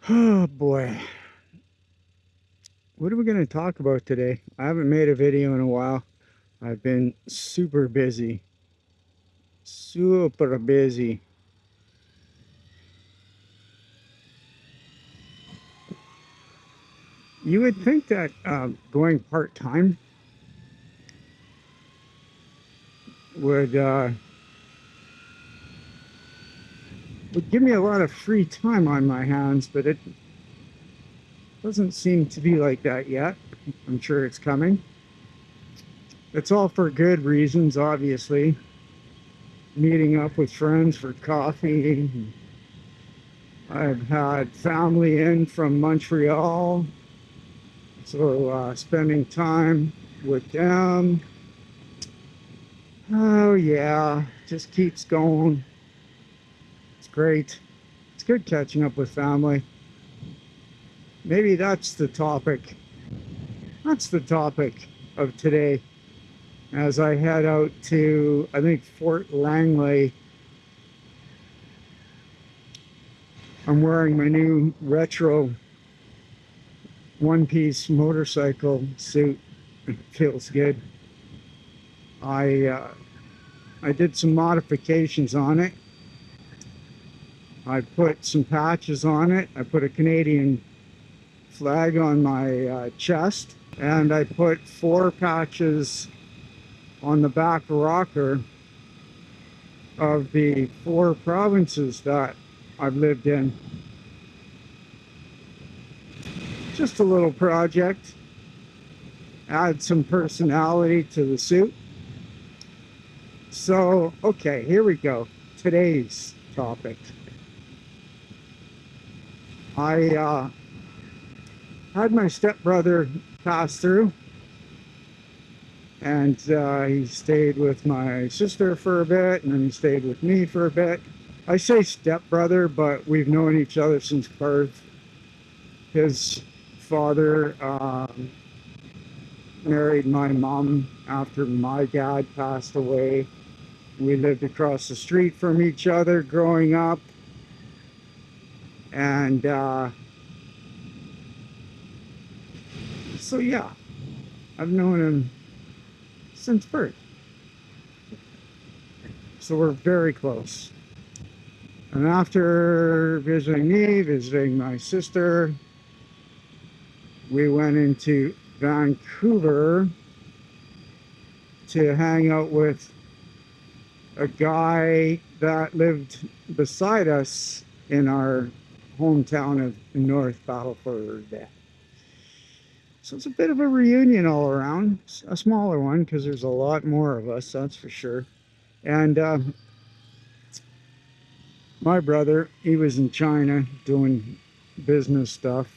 Oh boy, what are we going to talk about today? I haven't made a video in a while. I've been super busy. Super busy. You would think that going part-time would would give me a lot of free time on my hands, but it doesn't seem to be like that yet. I'm sure it's coming. It's all for good reasons, obviously. Meeting up with friends for coffee. I've had family in from Montreal. So spending time with them. Oh yeah, just keeps going. It's great. It's good catching up with family. Maybe that's the topic. That's the topic of today. As I head out to, I think, Fort Langley, I'm wearing my new retro one-piece motorcycle suit. It feels good. I uh, I did some modifications on it. I put some patches on it. I put a Canadian flag on my chest, and I put 4 patches on the back rocker of the 4 provinces that I've lived in. Just a little project. Add some personality to the suit. So, okay, here we go. Today's topic. I had my stepbrother pass through, and he stayed with my sister for a bit, and then he stayed with me for a bit. I say stepbrother, but we've known each other since birth. His father married my mom after my dad passed away. We lived across the street from each other growing up, and so yeah, I've known him since birth. So we're very close. And after visiting me, visiting my sister, we went into Vancouver to hang out with a guy that lived beside us in our hometown of North Battleford. So it's a bit of a reunion all around, a smaller one because there's a lot more of us, that's for sure. And my brother, he was in China doing business stuff.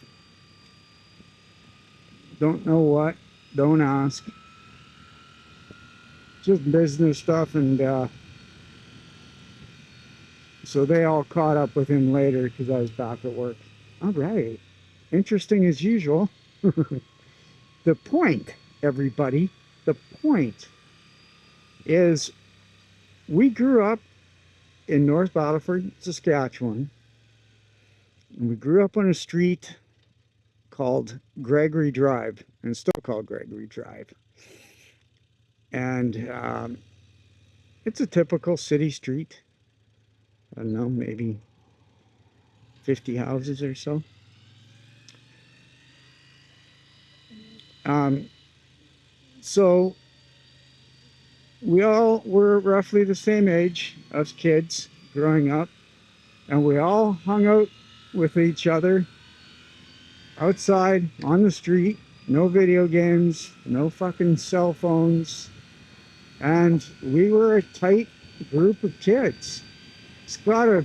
Don't know what, don't ask. Just business stuff, and so they all caught up with him later because I was back at work. All right, interesting as usual. The point, everybody, the point is we grew up in North Battleford, Saskatchewan, and we grew up on a street called Gregory Drive, and it's still called Gregory Drive. And it's a typical city street. I don't know, maybe 50 houses or so. Um, so we all were roughly the same age, us kids growing up, and we all hung out with each other outside on the street. No video games, no fucking cell phones, and we were a tight group of kids. It's gotta,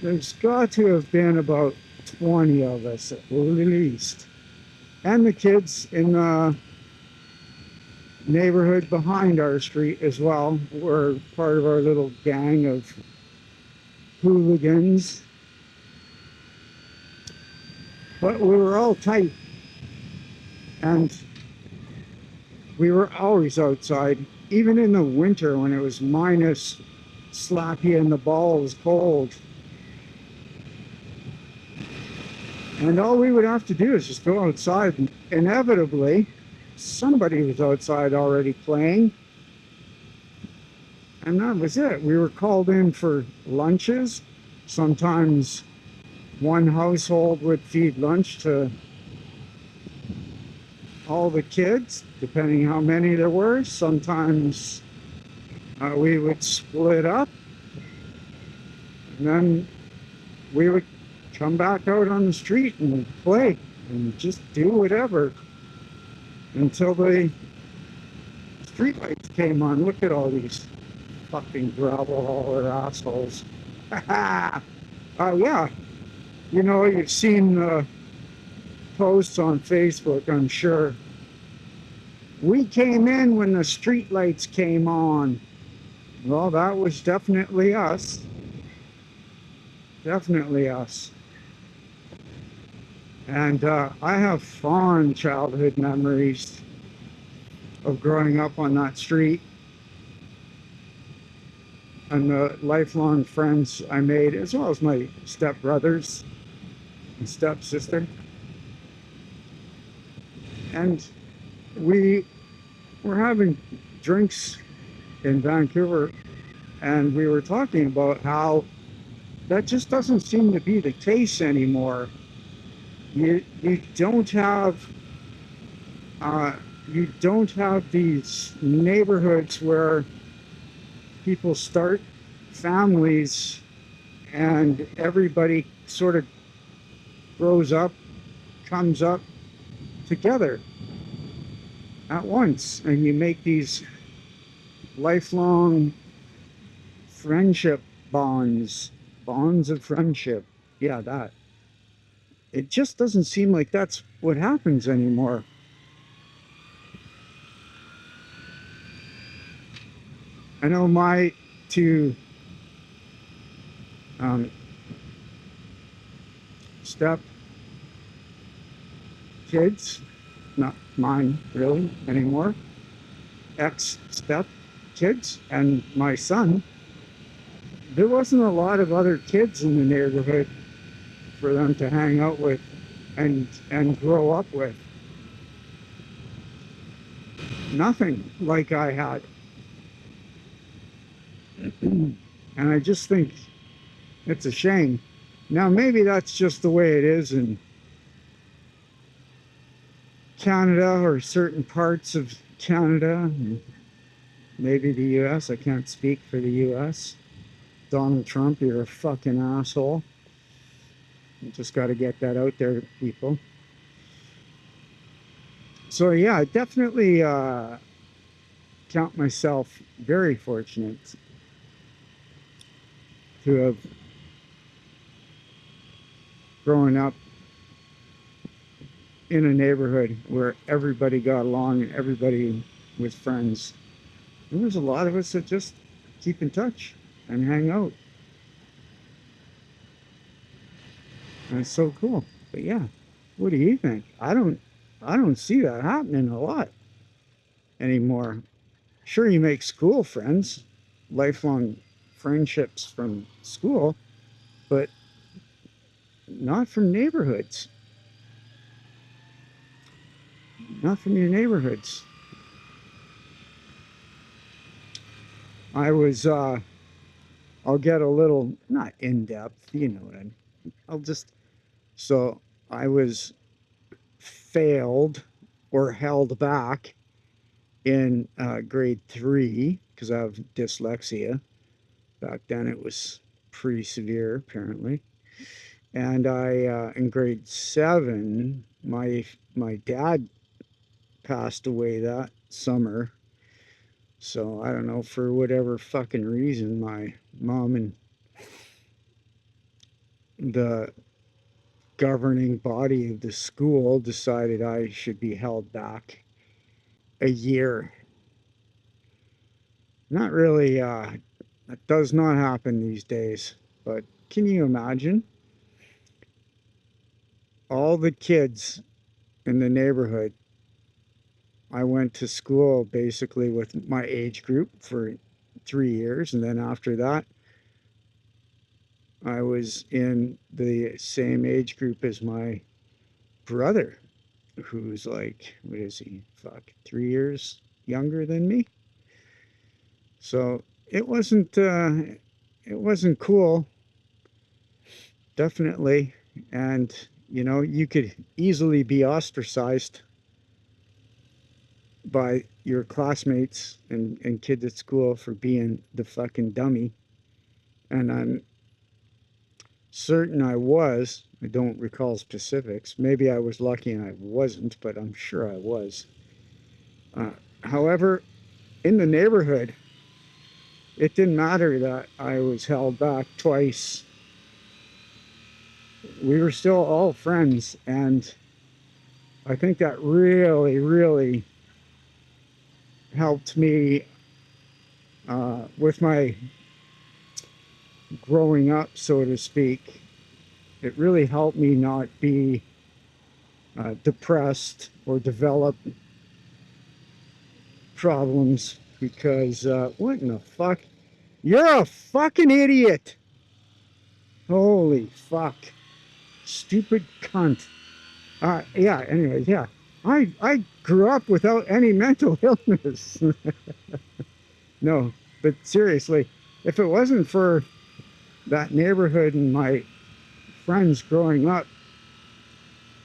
there's got to have been about 20 of us at least, and the kids in the neighborhood behind our street as well were part of our little gang of hooligans. But we were all tight, and we were always outside, even in the winter when it was minus slappy and the ball was cold. And all we would have to do is just go outside, and inevitably, somebody was outside already playing, and that was it. We were called in for lunches. Sometimes one household would feed lunch to all the kids, depending how many there were. Sometimes we would split up, and then we would come back out on the street and play and just do whatever until the streetlights came on. Look at all these fucking gravel hauler assholes. Yeah, you know, you've seen posts on Facebook, I'm sure. We came in when the streetlights came on. Well, that was definitely us. Definitely us. And I have fond childhood memories of growing up on that street and the lifelong friends I made, as well as my stepbrothers and stepsister. And we were having drinks in Vancouver, and we were talking about how that just doesn't seem to be the case anymore. You don't have uh, you don't have these neighborhoods where people start families and everybody sort of grows up, comes up together at once, and you make these lifelong friendship bonds of friendship. Yeah, that. It just doesn't seem like that's what happens anymore. I know my two um, step kids, not mine really anymore, ex step kids, and my son. There wasn't a lot of other kids in the neighborhood for them to hang out with and grow up with. Nothing like I had. And I just think it's a shame. Now, maybe that's just the way it is in Canada or certain parts of Canada, and maybe the US. I can't speak for the US. Donald Trump, you're a fucking asshole. You just got to get that out there, people. So, yeah, I definitely count myself very fortunate to have grown up in a neighborhood where everybody got along and everybody was friends. There was a lot of us that just keep in touch and hang out. And it's so cool. But yeah, what do you think? I don't see that happening a lot anymore. Sure, you make school friends, lifelong friendships from school, but not from neighborhoods. Not from your neighborhoods. I was I'll get a little not in depth, you know what I mean. I'll just so I was failed or held back in grade 3 because I have dyslexia. Back then it was pretty severe, apparently. And I, in grade 7, my dad passed away that summer. So I don't know, for whatever fucking reason, my mom and the governing body of the school decided I should be held back a year. Not really, that does not happen these days. But can you imagine all the kids in the neighborhood? I went to school basically with my age group for 3 years, and then after that, I was in the same age group as my brother who's like, what is he? Fuck, 3 years younger than me. So it wasn't cool, definitely. And you know, you could easily be ostracized by your classmates and kids at school for being the fucking dummy. And I'm certain I was. I don't recall specifics. Maybe I was lucky and I wasn't, but I'm sure I was. Uh, However, in the neighborhood, it didn't matter that I was held back twice. We were still all friends, and I think that really, really helped me with my growing up, so to speak. It really helped me not be depressed or develop problems because what in the fuck? You're a fucking idiot! Holy fuck. Stupid cunt. Yeah, anyways, yeah. I grew up without any mental illness. No, but seriously, if it wasn't for that neighborhood and my friends growing up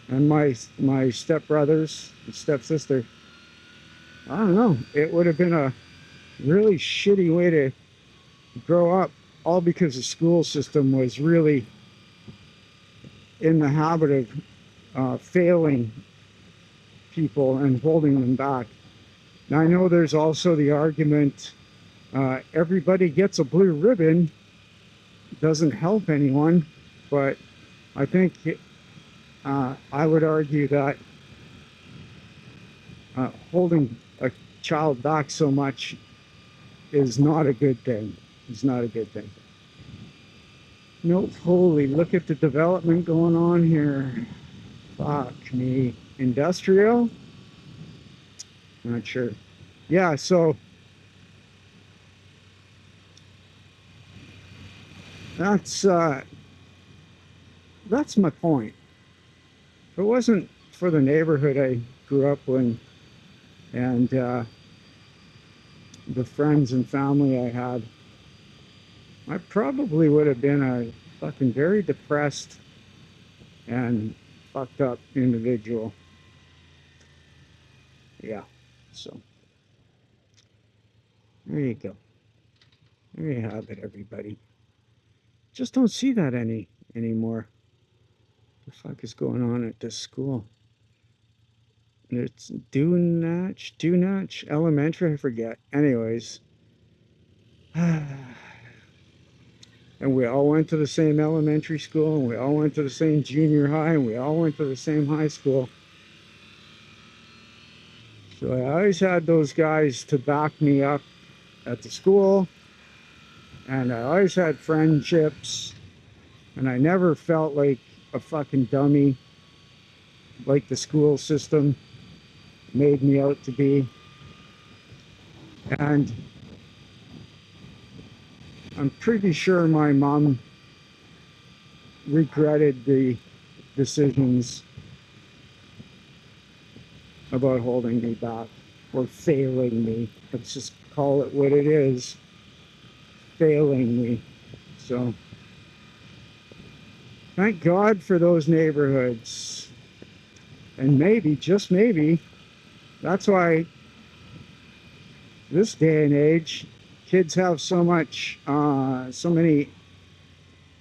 and my stepbrothers and stepsister, I don't know, it would have been a really shitty way to grow up, all because the school system was really in the habit of failing people and holding them back. Now, I know there's also the argument everybody gets a blue ribbon doesn't help anyone, but I think I would argue that holding a child back so much is not a good thing. It's not a good thing. Nope, holy, look at the development going on here. Fuck me. Industrial? Not sure. Yeah, so that's uh, that's my point. If it wasn't for the neighborhood I grew up in and the friends and family I had, I probably would have been a fucking very depressed and fucked up individual. Yeah. So there you go. There you have it, everybody. Just don't see that anymore. What the fuck is going on at this school? It's Dunach Elementary, I forget. Anyways. And we all went to the same elementary school, and we all went to the same junior high, and we all went to the same high school. So I always had those guys to back me up at the school, and I always had friendships, and I never felt like a fucking dummy like the school system made me out to be. And I'm pretty sure my mom regretted the decisions about holding me back or failing me. Let's just call it what it is, failing me. So thank God for those neighborhoods. And maybe, just maybe, that's why this day and age, kids have so many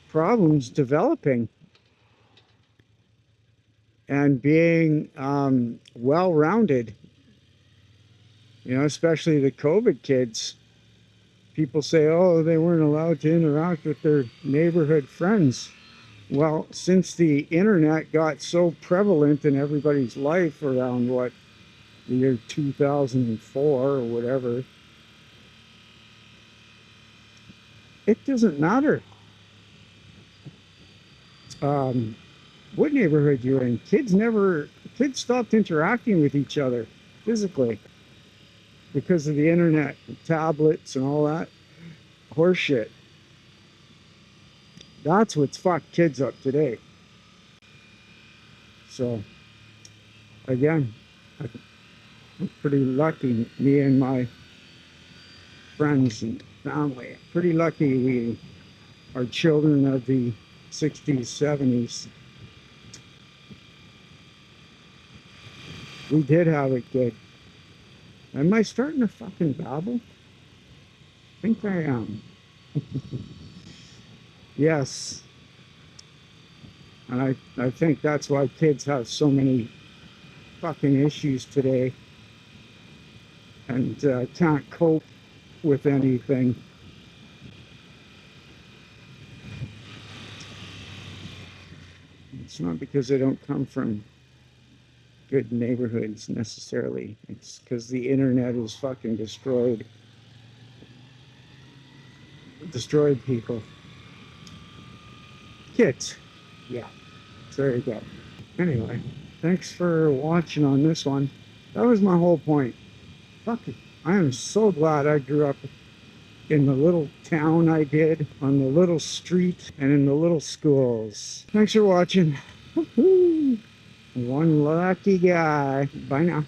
problems developing and being well-rounded. You know, especially the COVID kids. People say, oh, they weren't allowed to interact with their neighborhood friends. Well, since the internet got so prevalent in everybody's life around what, the year 2004 or whatever, it doesn't matter what neighborhood you're in. Kids stopped interacting with each other physically because of the internet, tablets, and all that horseshit. That's what's fucked kids up today. So Again, I'm pretty lucky, me and my friends and family. Pretty lucky we are children of the 60s, 70s. We did have it good. Am I starting to fucking babble? I think I am. Yes. And I think that's why kids have so many fucking issues today and can't cope with anything. It's not because they don't come from good neighborhoods necessarily. It's because the internet is fucking destroyed people. Kids. Yeah. So there you go. Anyway, thanks for watching on this one. That was my whole point. Fuck it. I am so glad I grew up in the little town I did, on the little street, and in the little schools. Thanks for watching. One lucky guy. Bye now.